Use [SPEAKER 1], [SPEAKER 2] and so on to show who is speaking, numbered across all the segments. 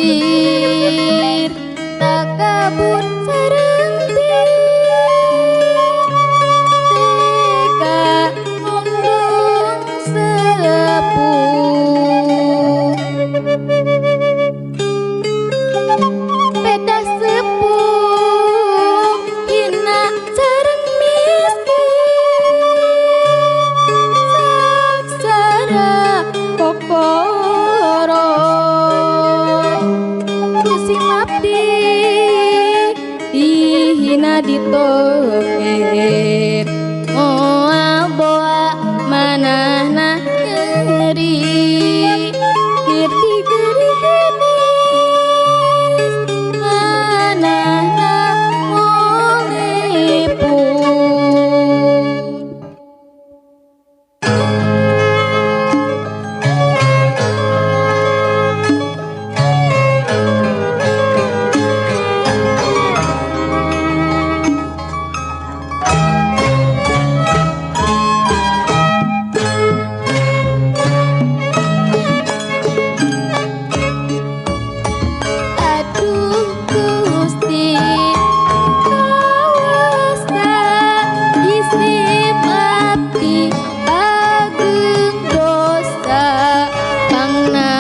[SPEAKER 1] sir tak kabut sareng teka ngomong sepuh beda sepuh hina sareng miskin saksara kokoro kusim abdi dihina ditoker moal boa manahna ngeri ngerti geri genis manahna molepun aduh Gusti kawasa isip abdi ageng dosa pangna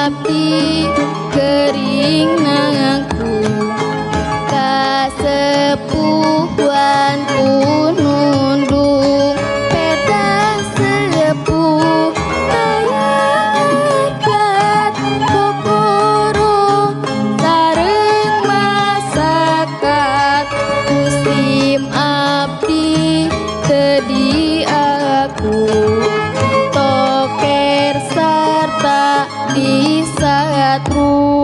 [SPEAKER 1] abdi kering nangku kasepuhan pun nundung pedah sepuh kayakat kokoro sareng masakan musim abdi tedi aku toker sarta disatru